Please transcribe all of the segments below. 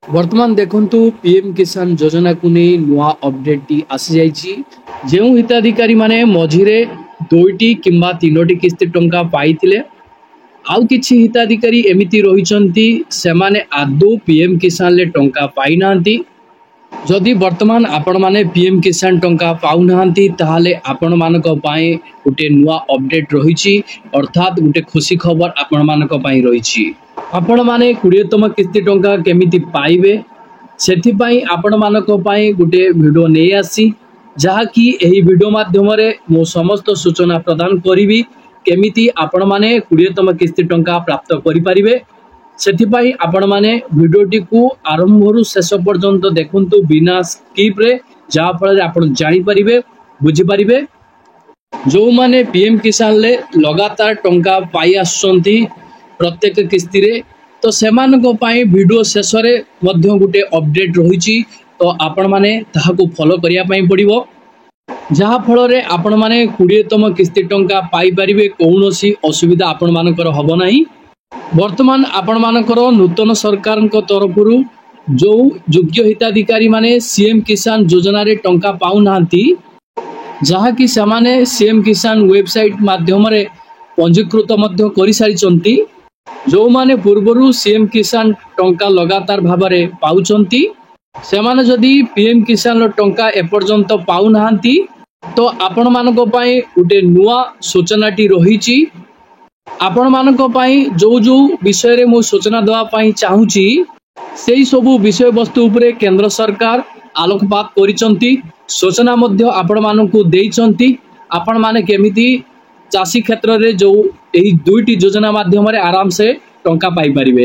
वर्तमान देखंतु पीएम किसान योजना को नहीं नुआ अपडेट टी आसी जाइछि। जो हिताधिकारी माने मझिरे 2टी किंबा 3टी किस्ती टंका पाइथिले आउ किछि हिताधिकारी एमिति रहिचंती सेमाने आदौ पीएम किसान ले टंका पाइ नांती। जदि वर्तमान आपण माने पीएम किसान टंका पाउ नांती ताहाले आपण मानक पई गुटे नुआ अपडेट रहिछि, अर्थात गुटे खुशी खबर आपण मानक पई रहिछि। आपण माने 20तम किस्ती टंका केमिति पाइबे सेथि पई आपण मानक पई गुटे वीडियो नै आसी, जहा कि एही वीडियो माध्यम रे मो समस्त सूचना प्रदान करिवि केमिति आपण माने 20तम किस्ती टंका प्राप्त करि परिबे। सेथि पई आपण माने वीडियोटी को आरंभरू शेष पर्यंत देखंतु बिना स्किप रे, जहा फल रे आपण जानि परिबे बुझि परिबे। जो माने पीएम किसान ले लगातार टंका पाई आसुचंती प्रत्येक किस्ती रे, तो सेमानक पई वीडियो शेष रे मध्य गुटे अपडेट रहिछि, तो आपण माने ताहाको फॉलो करिया पई पड़िबो, जहा फल रे आपण माने 20तम किस्ती टंका पाई परिबे। कोनोसी असुविधा आपण मानकर हबो नाही। वर्तमान आपण मानकर नूतन सरकार तरफरु जो योग्य हिताधिकारी माने सीएम किसान योजना रे टंका पाउ नांती, जहा कि समाने सीएम किसान वेबसाइट माध्यम रे पंजीकृत मध्य करि सारिचंती। जो माने पूर्वरु सीएम किसान टंका लगातार भाव रे पाउचंती, सेमाने जदि पीएम किसान टंका एपर्यंत पाउ नांती, तो आपण मानक पई उटे नुआ सूचनाटी रहिछि। आपण मानक पई जो विषय रे मो सूचना देवा पई चाहूची, सेही सबु विषय वस्तु उपरे केंद्र सरकार आलोकपात करिसंती, सूचना मध्य आपण मानकु देइसंती। आपण माने केमिति चासी क्षेत्र रे जो एही 2टी योजना माध्यम रे आराम से टंका पाई परिबे।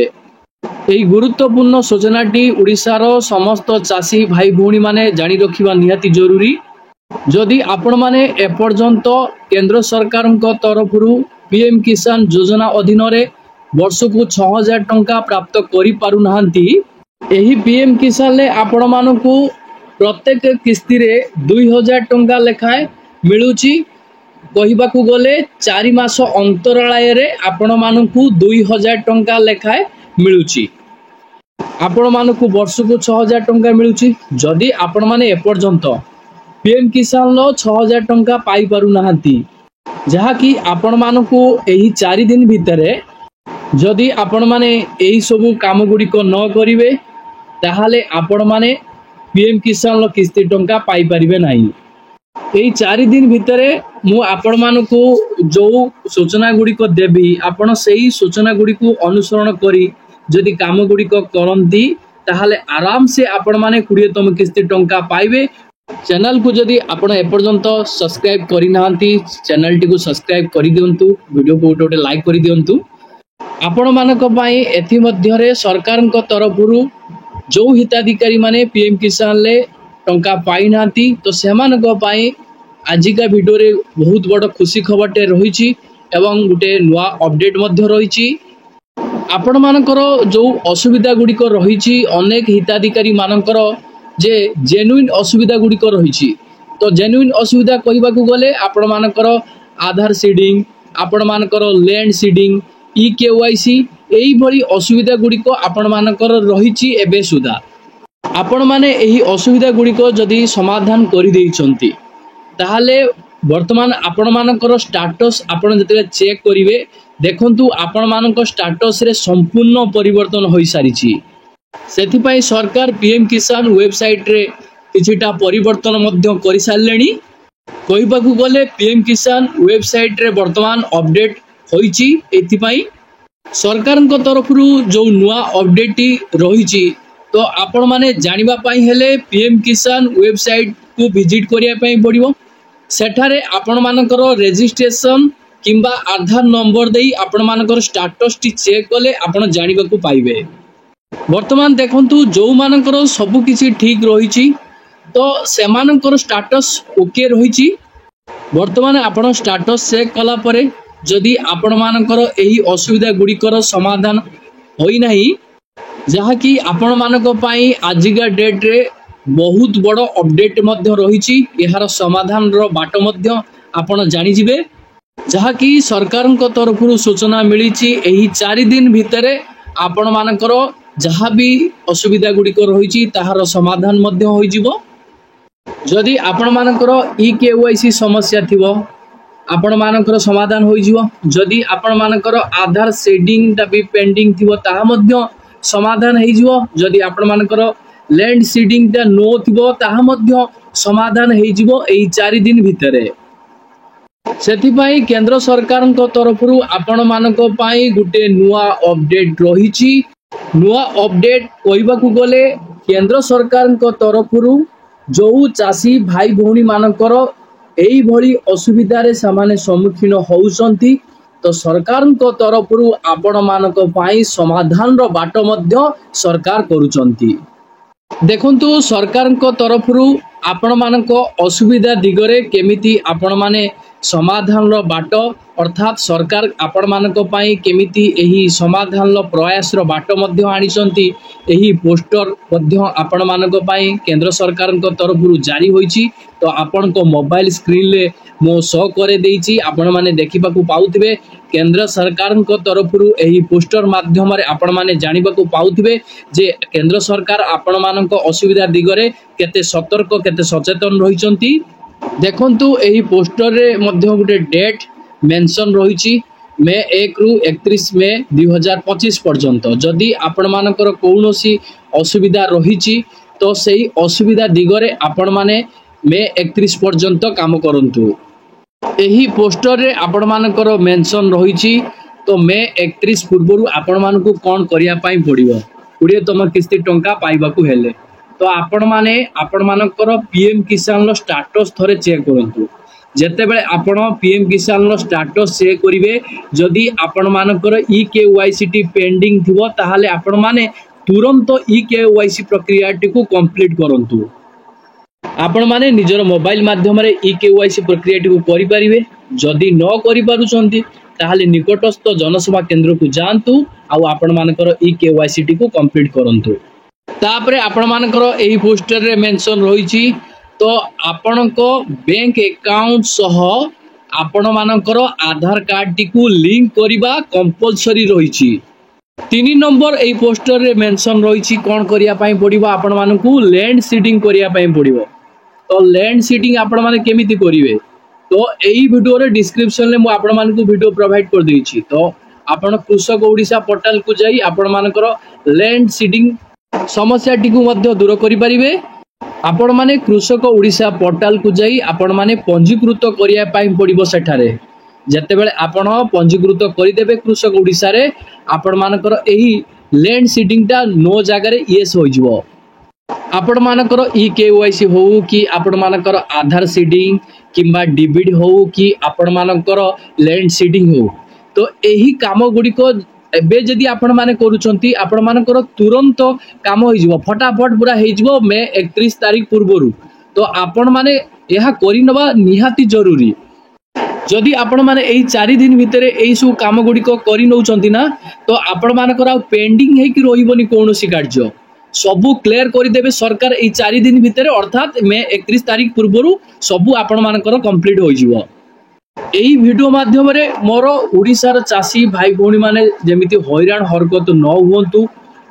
एही गुरुत्वपूर्ण सूचनाटी ओडिसा रो समस्त चासी भाई भौणी माने जानि रखिबा निहाती जरूरी। जदि आपण माने एपर्यंत केंद्र सरकार तरफरु पीएम किसान योजना अधीन रे वर्ष को 6000 टंका प्राप्त करि पारु नाहंती, एही पीएम किसान ले आपण मानकु प्रत्येक किस्ती रे 2000 टंका लेखाए मिलुची। कहिबाकू गले 4 मास अंतरालय रे आपण मानकु 2000 टंका लेखाए मिलुची। आपण मानकु वर्ष को 6000 टंका मिलुची। जदि आपण माने एपर्यंत पीएम किसान लो 6000 टंका पाई पारु नाहंती, जहा कि आपण मानकु एही 4 दिन भितरे जदि आपण माने एही सबु काम गुडी को न करिवे, ताहाले आपण माने पीएम किसान लो किस्ती टंका पाई परिबे नाही। एही 4 दिन भितरे मु आपण मानकु जो सूचना गुडी को देबी, आपण सेही सूचना गुडी को अनुसरण करी जदि काम गुडी को करंती, ताहाले आराम से आपण माने 20तम किस्ती टंका पाइबे। चैनल को जदि आपण एपर्यंत सब्सक्राइब करि नाहंती, चैनल टी को सब्सक्राइब करि दियंतु, वीडियो को गोटे लाइक करि दियंतु। आपण मानक पई एथि मध्य रे सरकार तरफरु जो हिताधिकारी माने पीएम किसान ले टंका पाई नांती, तो सेमानक पई आजिका वीडियो रे बहुत बड़ खुशी खबरटे रहिछि एवं गुटे नुआ अपडेट मध्य रहिछि। आपण मानकर जो असुविधा गुडी को रहिछि, अनेक हिताधिकारी मानकर जे जेन्युइन असुविधा गुडी को रहिछि, तो जेन्युइन असुविधा कहिबाकू गले आपण मानकर आधार सीडिंग, आपण मानकर लैंड सीडिंग, ई-केवाईसी एही भली असुविधा गुडी को आपण मानकर रहिछि। एबे सुधा आपण माने एही असुविधा गुडी को जदि समाधान करि देइछंती, ताहाले वर्तमान आपण मानकर स्टेटस आपण जते चेक करिवे, देखंतु आपण मानकर स्टेटस रे संपूर्ण परिवर्तन होई सारिछि। सेथि पई सरकार पीएम किसान वेबसाइट रे किछिटा परिवर्तन मध्य करि सारलेनी। कहिबाकू गले पीएम किसान वेबसाइट रे वर्तमान अपडेट होईची। एथि पई सरकार तरफरु जो नुआ अपडेट रहिची, तो आपण माने जानिबा पई हेले पीएम किसान वेबसाइट को विजिट करिया पई पड़िबो। सेठारे आपण मानकर रजिस्ट्रेशन किंबा आधार नंबर देई आपण मानकर स्टेटस टी चेक कले आपण जानिबाकू पाइबे। वर्तमान देखंतु जो मानकर सबु किछि ठीक रहिछि, तो सेमानकर स्टेटस ओके रहिछि। वर्तमान आपण स्टेटस चेक कला परे जदि आपण मानकर एही असुविधा गुडीकर समाधान होई नाही, जहा कि आपण मानक पई आजिका डेट रे बहुत बड़ अपडेट मध्य रहिछि, एहार समाधान रो बाट मध्य आपण जानि जिवे, जहा कि सरकार तरफरु सूचना मिलिछि। एही 4 दिन भितरे आपण मानकर जहाँ भी असुविधा गुड़िक रही ताहार समाधान मध्य होई जिवो। जदि आपण मानकर EKYC समस्या थिवो आपण मानकर समाधान होई जिवो। जदि आपण मानकर आधार शेडिंग टा भी पेंडिंग थिवो ताहा मध्य समाधान होई जिवो। जदि आपण मानकर लैंड सीडिंग टा नो थिवो ताहा मध्य समाधान होई जिवो एई 4 दिन भितरे। सेथिपाई केंद्र सरकार तरफरु आपण मानक पाई गुटे नुआ अपडेट रहिछि। नुआ अपडेट कहबाकू गले केंद्र सरकार तरफरु जो चाषी भाई भौणी मानकर एई भली असुविधारे सामाने सम्मुखीन होउसंती तो सरकार तरफरु आपण मानक पाई समाधान रो बाट मध्य सरकार करूचंती। देखंतु सरकार तरफरु आपण मानक असुविधा दिगरे केमिति आपण माने समाधान रो बाट अर्थात सरकार आपण मानक पाई केमिति एही समाधान रो प्रयास रो बाट मध्य आनिसंती। एही पोस्टर मध्य आपण मानक पाई केंद्र सरकार तरफरु जारी होईची। तो आपण को मोबाइल स्क्रीन ले मो शो करे देइची आपण माने देखिबाकू पाउथिबे। केंद्र सरकार तरफरु एही पोस्टर माध्यम रे आपण माने जानिबाकू पाउथिबे जे केंद्र सरकार आपण मानक असुविधा दिगरे केते सतर्क केते सचेतन रहिचंती। देखंतु एही पोस्टर रे मध्य गुटे डेट मेंशन रहिची मे 1 रु 31 मे 2025 पर्यंत। जदि आपण मानकर कोनोसी असुविधा रहिची तो सेही असुविधा दिगरे आपण माने मे 31 पर्यंत काम करंतु। एही पोस्टर रे आपण मानकर मेंशन रहिची तो मे 31 पूर्वरु आपण मानकू कोन करिया पाई पड़िबो 20तम किस्ती टंका पाइबाकू हेले। तो आपण मानकर पीएम किसान लो स्टेटस थरे चेक करंतु। जेते बेले आपण पीएम किसान लो स्टेटस चेक करिवे जदि आपण मानकर EKYC पेंडिंग थिवो ताहाले आपण माने तुरंत EKYC प्रक्रिया टिकु कंप्लीट करंतु। आपण माने निजर मोबाइल माध्यम रे EKYC प्रक्रिया टिकु करि परिवे। जदि न करि पारुचंती ताहाले निकटस्थ जनसेवा केंद्र को जांतु आ आपण मानकर EKYC टिकु कंप्लीट करंतु। तापरे आपण मानकर एही पोस्टर रे मेंशन रहिची तो आपणको बैंक अकाउंट सह आपण मानकर आधार कार्ड टिकु लिंक करिबा कंपलसरी रहिची। 3 नंबर एही पोस्टर रे मेंशन रहिची कोन करिया पई पड़िबो आपण मानकू लैंड सीडिंग करिया पई पड़िबो। तो लैंड सीडिंग आपण माने केमिति करिवे तो एही वीडियो रे डिस्क्रिप्शन ले मु आपण मानकू वीडियो प्रोवाइड कर देइची। तो आपण कृषक ओडिसा पोर्टल को जाई आपण मानकर लैंड सीडिंग समस्या टिकु मध्य दूर करि परिबे। आपण माने कृषक ओडिसा पोर्टल को जाई आपण माने पंजीकृत करिया पाई पड़िबो। सेठारे जते बेले आपण पंजीकृत करि देबे कृषक ओडिसा रे आपण मानकर एही लैंड सीडिंग टा नो जागा रे यस होई जिवो। आपण मानकर EKYC हो कि आपण मानकर आधार सीडिंग किंबा डीबीडी हो कि आपण मानकर लैंड सीडिंग हो तो एही काम गुडी एबे जदि आपण माने करूचंती आपण मानकर तुरंत काम होई जिवो फटाफट पूरा होई जिवो मे 31 तारीख पूर्वरु। तो आपण माने यहा करि नबा निहाती जरूरी। जदि आपण माने एही 4 दिन भितरे एही सु काम गुडी को करि नउचंती ना तो आपण मानकर आ पेंडिंग हे कि रहिबोनी कोनोसी कार्य सबु क्लियर करि देबे सरकार एही 4 दिन भितरे अर्थात मे 31 तारीख पूर्वरु सबु आपण मानकर कंप्लीट होई जिवो। एही वीडियो माध्यम रे मोर ओडिसार चाषी भाई भौणी माने जेमिति हैरान हरकत न हुंतु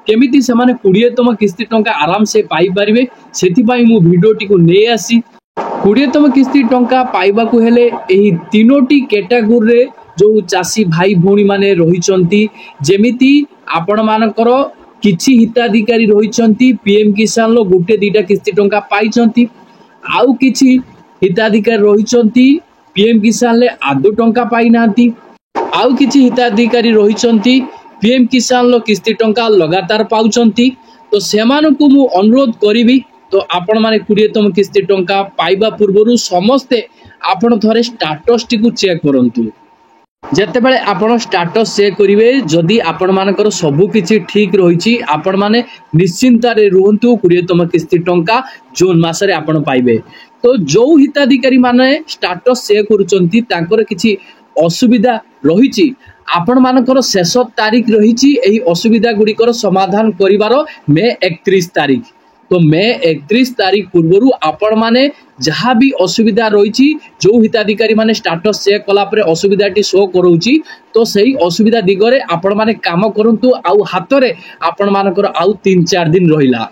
केमिति से माने 20तम किस्ती टंका आराम से पाई परिवे सेति पई मु वीडियो टिकु नै आसी। 20तम किस्ती टंका पाइबा को हेले एही तीनोटी कैटेगरी रे जो चाषी भाई भौणी माने रहिचंती जेमिति आपण मानकर किछि हिताधिकारी रहिचंती पीएम किसान लो गुटे दीटा किस्ती टंका पाइचंती आउ किछि हिताधिकारी रहिचंती पीएम किसान ले आदो टंका पाई नांती आउ किछि हिताधिकारी रहिचंती पीएम किसान लो किस्ती टंका लगातार पाउचंती। तो सेमानकु मु अनुरोध करिवि तो आपण माने 20तम किस्ती टंका पाइबा पूर्वरु समस्ते आपण थरे स्टेटस टिकु चेक करंतु। जेते बेले आपण स्टेटस चेक करिवे जदि आपण मानकर सबु किछि ठीक रहिछि आपण माने निश्चिंता रे रहंतु 20तम किस्ती टंका जून मास रे आपण पाइबे। तो जो हिताधिकारी माने स्टेटस चेक करूचंती तांकर किछि असुविधा रहिछि आपण मानकर शेष तारीख रहिछि एही असुविधा गुडी कर समाधान करिवार मे 31 तारीख। तो मे 31 तारीख पूर्व आपण माने जहाँ भी असुविधा रही जो हिताधिकारी माने स्टाटस चेक कला असुविधा शो करोची तो सही असुविधा दिगरे आपण माने काम करंतु आउ हाथ रे आपण मानकर आउ 3-4 दिन रहिला